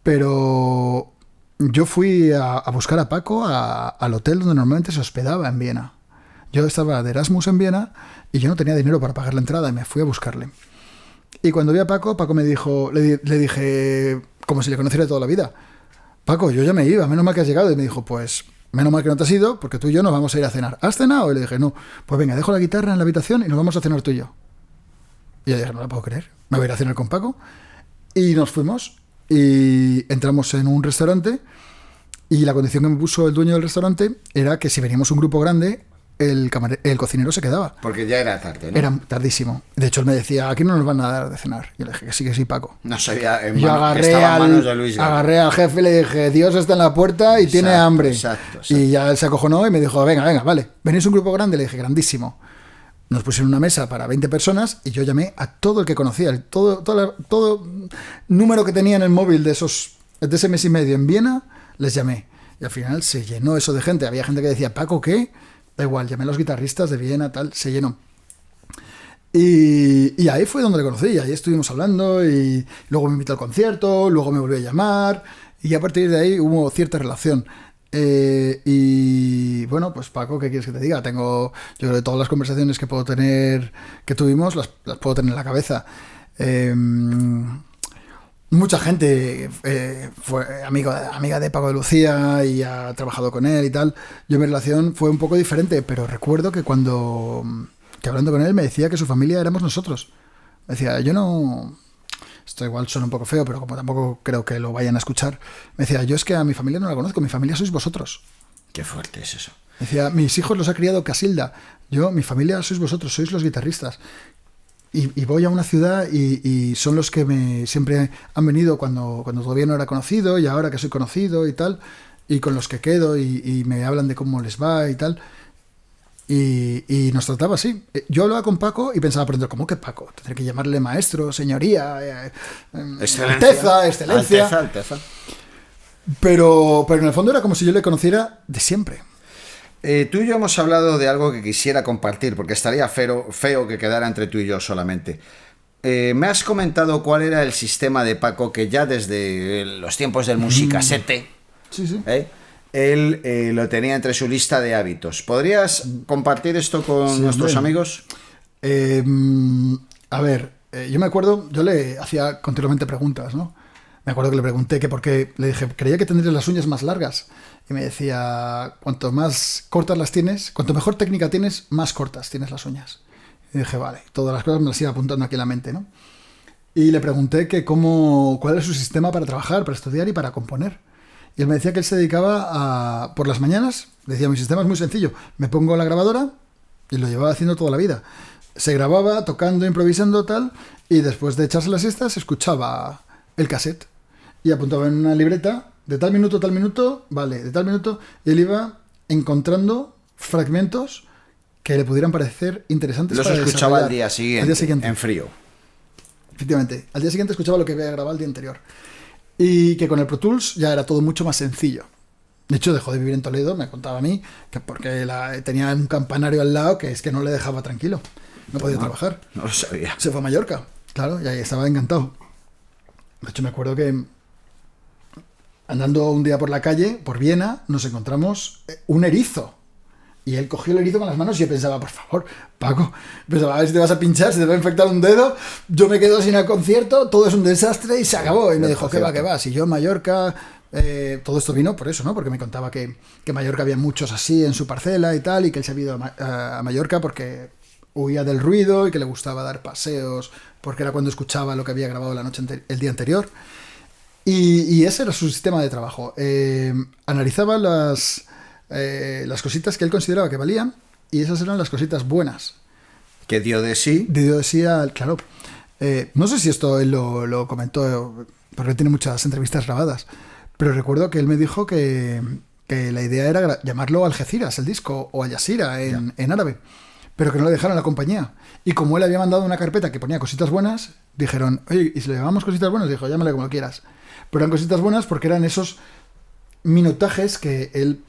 pero yo fui a buscar a Paco al hotel donde normalmente se hospedaba en Viena. Yo estaba de Erasmus en Viena y yo no tenía dinero para pagar la entrada y me fui a buscarle. Y cuando vi a Paco me dijo, le dije, como si le conociera de toda la vida: Paco, yo ya me iba, menos mal que has llegado. Y me dijo, pues menos mal que no te has ido, porque tú y yo nos vamos a ir a cenar. ¿Has cenado? Y le dije, no. Pues venga, dejo la guitarra en la habitación y nos vamos a cenar tú y yo. Y yo dije, no la puedo creer, me voy a ir a cenar con Paco. Y nos fuimos y entramos en un restaurante, y la condición que me puso el dueño del restaurante era que si veníamos un grupo grande, el cocinero se quedaba. Porque ya era tarde, ¿no? Era tardísimo. De hecho, él me decía, aquí no nos van a dar de cenar. Yo le dije que sí, Paco. No sabía, estaba en manos de Luis. Agarré al jefe y le dije, Dios está en la puerta y tiene hambre. Exacto. Y ya él se acojonó y me dijo, venga, vale. ¿Venís un grupo grande? Le dije, grandísimo. Nos pusieron una mesa para 20 personas y yo llamé a todo el que conocía, todo número que tenía en el móvil de ese mes y medio en Viena, les llamé. Y al final se llenó eso de gente. Había gente que decía, Paco, ¿qué? Da igual, llamé a los guitarristas de Viena, tal, se llenó. Y ahí fue donde le conocí, ahí estuvimos hablando y luego me invitó al concierto, luego me volvió a llamar y a partir de ahí hubo cierta relación. Y bueno, pues Paco, ¿qué quieres que te diga? Yo creo que todas las conversaciones que tuvimos, las puedo tener en la cabeza. Mucha gente fue amiga de Paco de Lucía y ha trabajado con él y tal. Yo mi relación fue un poco diferente, pero recuerdo que hablando con él me decía que su familia éramos nosotros. Me decía, yo no... Esto igual suena un poco feo, pero como tampoco creo que lo vayan a escuchar, me decía, yo es que a mi familia no la conozco, mi familia sois vosotros. Qué fuerte es eso. Me decía, mis hijos los ha criado Casilda, mi familia sois vosotros, sois los guitarristas. Y voy a una ciudad y son los que siempre han venido cuando todavía no era conocido y ahora que soy conocido y tal, y con los que quedo y me hablan de cómo les va y tal. Y nos trataba así. Yo hablaba con Paco y pensaba por dentro, ¿cómo que Paco? Tendré que llamarle maestro, señoría, excelencia. Alteza. Pero en el fondo era como si yo le conociera de siempre. Tú y yo hemos hablado de algo que quisiera compartir, porque estaría feo que quedara entre tú y yo solamente. Me has comentado cuál era el sistema de Paco, que ya desde los tiempos del musicasete, sí. Él lo tenía entre su lista de hábitos. ¿Podrías compartir esto con nuestros amigos? A ver, yo me acuerdo, yo le hacía continuamente preguntas, ¿no? Me acuerdo que le pregunté que por qué, le dije, creía que tendrías las uñas más largas. Y me decía, cuanto más cortas las tienes, cuanto mejor técnica tienes, más cortas tienes las uñas. Y dije, vale, todas las cosas me las iba apuntando aquí en la mente, ¿no? Y le pregunté que cuál era su sistema para trabajar, para estudiar y para componer. Y él me decía que él se dedicaba por las mañanas, decía, mi sistema es muy sencillo, me pongo la grabadora y lo llevaba haciendo toda la vida. Se grababa tocando, improvisando, tal, y después de echarse las siestas escuchaba el cassette y apuntaba en una libreta de tal minuto, vale, de tal minuto, y él iba encontrando fragmentos que le pudieran parecer interesantes. Los para escuchaba al día siguiente, en frío. Efectivamente, al día siguiente escuchaba lo que había grabado el día anterior. Y que con el Pro Tools ya era todo mucho más sencillo. De hecho, dejó de vivir en Toledo, me contaba a mí, que porque tenía un campanario al lado que es que no le dejaba tranquilo. No podía trabajar. No lo sabía. Se fue a Mallorca, claro, y ahí estaba encantado. De hecho, me acuerdo que andando un día por la calle, por Viena, nos encontramos un erizo. Y él cogió el erizo con las manos y yo pensaba, por favor, Paco, pensaba, a ver si te vas a pinchar, si te va a infectar un dedo, yo me quedo sin el concierto, todo es un desastre y se acabó. Y me dijo, ¿qué va? Si yo en Mallorca, todo esto vino por eso, ¿no? Porque me contaba que en Mallorca había muchos así en su parcela y tal, y que él se había ido a Mallorca porque huía del ruido y que le gustaba dar paseos, porque era cuando escuchaba lo que había grabado el día anterior. Y ese era su sistema de trabajo. Analizaba las cositas que él consideraba que valían y esas eran las cositas buenas que dio de sí claro. No sé si esto él lo comentó porque tiene muchas entrevistas grabadas, pero recuerdo que él me dijo que la idea era llamarlo Algeciras, el disco, o Al-Jazeera en árabe, pero que no le dejaron la compañía. Y como él había mandado una carpeta que ponía cositas buenas, dijeron, oye, ¿y si le llamamos cositas buenas? Dijo, llámale como quieras. Pero eran cositas buenas porque eran esos minutajes que él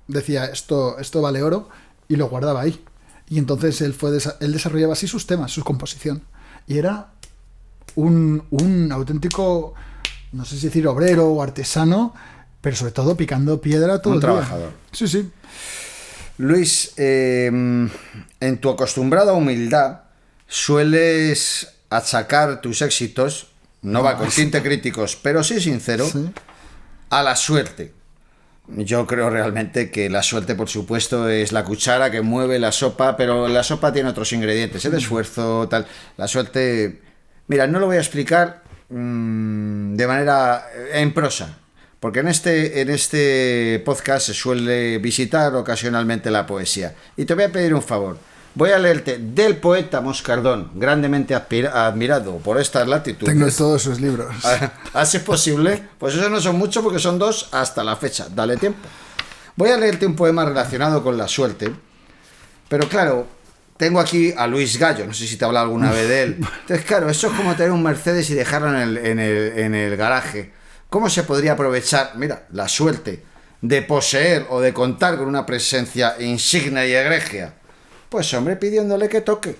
decía, esto vale oro, y lo guardaba ahí. Y entonces él desarrollaba así sus temas, su composición. Y era un auténtico, no sé si decir obrero o artesano, pero sobre todo picando piedra todo el día. Un trabajador. Sí. Luis, en tu acostumbrada humildad sueles achacar tus éxitos, no va con tinte críticos, pero sí sincero, a la suerte. Yo creo realmente que la suerte, por supuesto, es la cuchara que mueve la sopa, pero la sopa tiene otros ingredientes, el esfuerzo, tal. La suerte... Mira, no lo voy a explicar de manera en prosa, porque en este podcast se suele visitar ocasionalmente la poesía. Y te voy a pedir un favor. Voy a leerte del poeta Moscardón, grandemente admirado por estas latitudes. Tengo todos sus libros. ¿Así es posible? Pues eso no son muchos porque son 2 hasta la fecha. Dale tiempo. Voy a leerte un poema relacionado con la suerte. Pero claro, tengo aquí a Luis Gallo. No sé si te he hablado alguna vez de él. Entonces, claro, eso es como tener un Mercedes y dejarlo en el garaje. ¿Cómo se podría aprovechar, mira, la suerte de poseer o de contar con una presencia insignia y egregia? Pues hombre, pidiéndole que toque.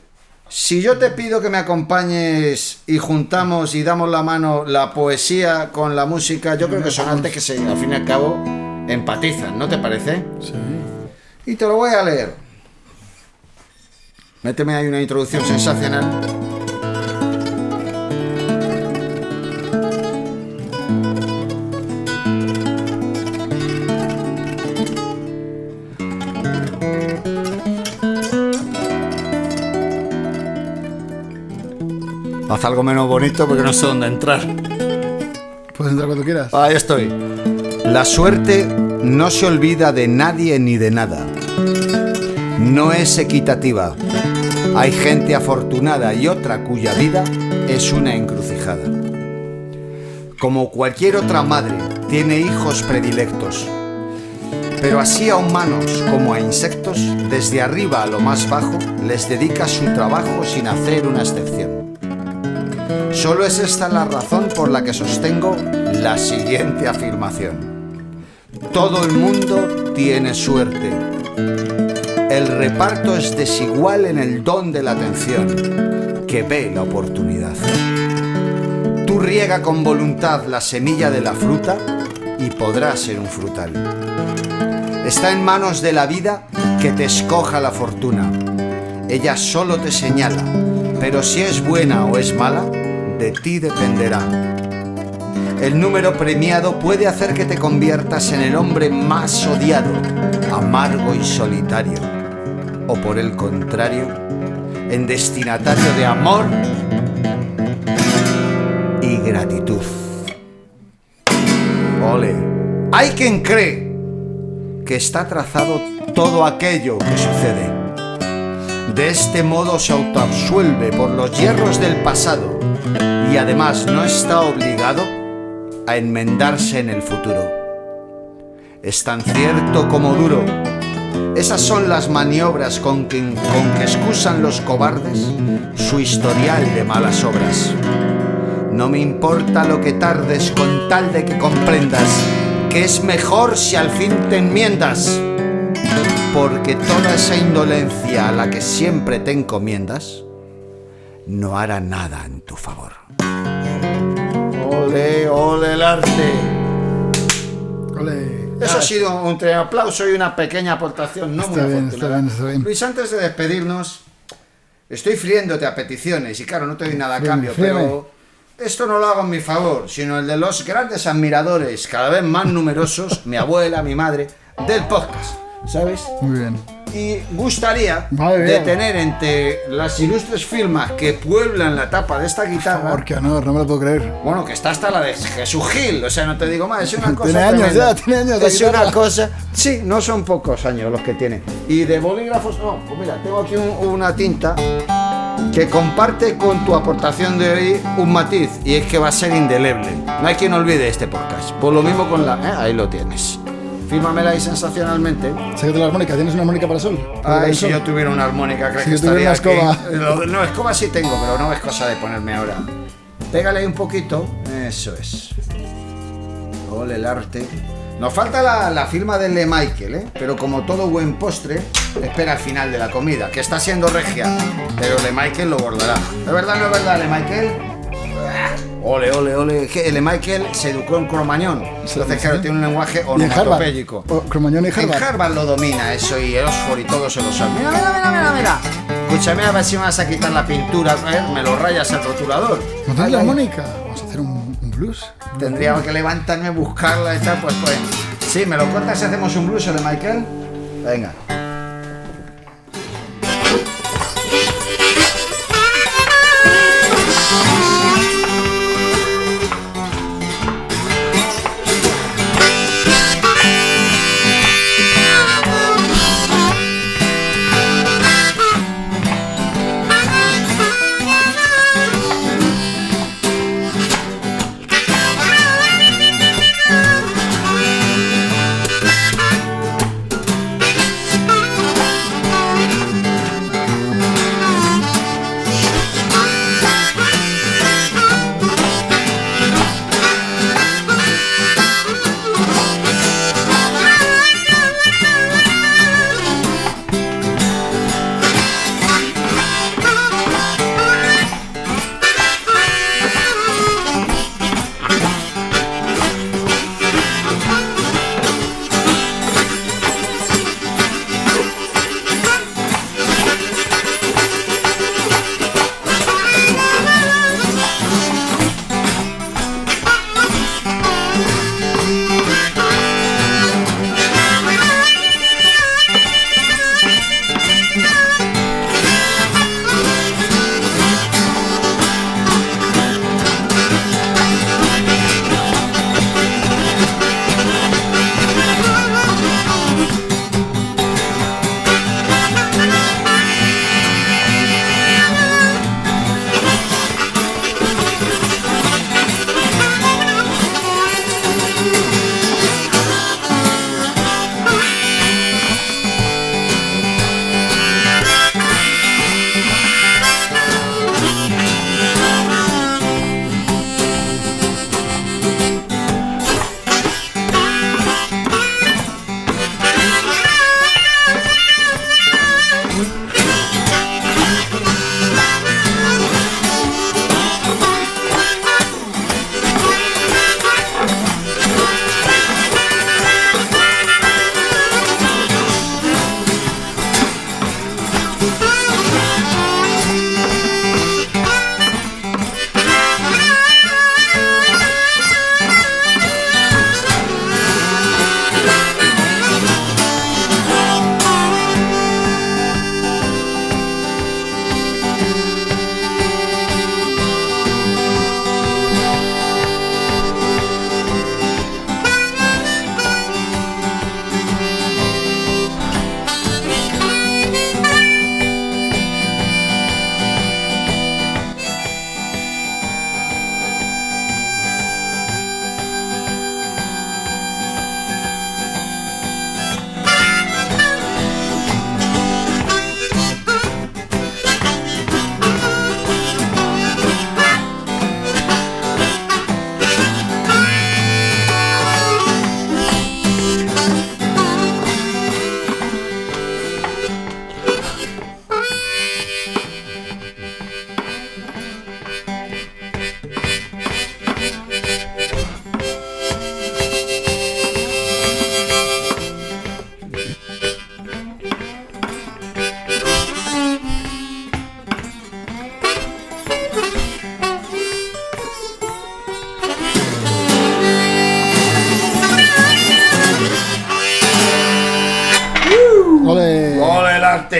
Si yo te pido que me acompañes y juntamos y damos la mano la poesía con la música, yo creo que son artes que al fin y al cabo empatizan, ¿no te parece? Sí. Y te lo voy a leer. Méteme ahí una introducción sensacional. Haz algo menos bonito porque no sé dónde entrar. Puedes entrar cuando quieras. Ahí estoy. La suerte no se olvida de nadie ni de nada. No es equitativa. Hay gente afortunada y otra cuya vida es una encrucijada. Como cualquier otra madre, tiene hijos predilectos. Pero así a humanos como a insectos, desde arriba a lo más bajo, les dedica su trabajo sin hacer una excepción. Solo es esta la razón por la que sostengo la siguiente afirmación. Todo el mundo tiene suerte. El reparto es desigual en el don de la atención, que ve la oportunidad. Tú riega con voluntad la semilla de la fruta y podrás ser un frutal. Está en manos de la vida que te escoja la fortuna. Ella solo te señala, pero si es buena o es mala, de ti dependerá. El número premiado puede hacer que te conviertas en el hombre más odiado, amargo y solitario, o por el contrario, en destinatario de amor y gratitud. Ole, hay quien cree que está trazado todo aquello que sucede. De este modo se autoabsuelve por los hierros del pasado y además no está obligado a enmendarse en el futuro. Es tan cierto como duro. Esas son las maniobras con que excusan los cobardes su historial de malas obras. No me importa lo que tardes con tal de que comprendas que es mejor si al fin te enmiendas, porque toda esa indolencia a la que siempre te encomiendas no hará nada en tu favor. Ole, ole el arte. Ole. Eso ha sido un aplauso y una pequeña aportación no muy afortunada. Está bien. Luis, antes de despedirnos, estoy friéndote a peticiones y claro, no te doy nada a cambio, Fríeme. pero esto no lo hago en mi favor, sino el de los grandes admiradores, cada vez más numerosos, mi abuela, mi madre, del podcast, ¿sabes? Muy bien. Y gustaría Madre de mía. tener entre las ilustres firmas que pueblan la tapa de esta guitarra, Por qué honor, no me lo puedo creer. bueno, que está hasta la de Jesús Gil, o sea, no te digo más, es una cosa Tiene años tremenda. ya, tiene años la Es una guitarra. cosa, sí, no son pocos años los que tiene. Y de bolígrafos, no, pues mira, tengo aquí una tinta que comparte con tu aportación de hoy un matiz, y es que va a ser indeleble. No hay quien olvide este podcast. Por lo mismo con la... ahí lo tienes. Fírmamela ahí sensacionalmente. Sácate la armónica, ¿tienes una armónica para el sol? ¿Para Ay, el si sol? yo tuviera una armónica, creo Si que yo tuviera estaría una aquí. No, escoba sí tengo, pero no es cosa de ponerme ahora. Pégale ahí un poquito. Eso es. Ole el arte. Nos falta la firma del Le Michael, ¿eh? Pero como todo buen postre, espera al final de la comida, que está siendo regia, pero Le Michael lo bordará. ¿Es verdad o no es verdad, Le Michael? Ole, ole, ole. Que Le Michael se educó en Cromañón. Entonces, claro, tiene un lenguaje Y en Harvard. onomatopéyico. Cromañón y En Harvard. Harvard lo domina eso y Oxford y todo se lo sabe. Mira, mira, mira, mira, mira. Escúchame a ver si me vas a quitar la pintura. A ver, me lo rayas el rotulador. ¿No tienes la armónica? Vamos a hacer un blues. Tendríamos que levantarme, buscarla y tal, pues. Sí, ¿me lo cortas si hacemos un blues de Michael? Venga.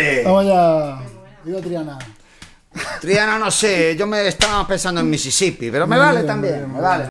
¡Ole! Vamos ya. Viva Triana. Triana, no sé, yo me estaba pensando en Mississippi, pero me vale también, me vale.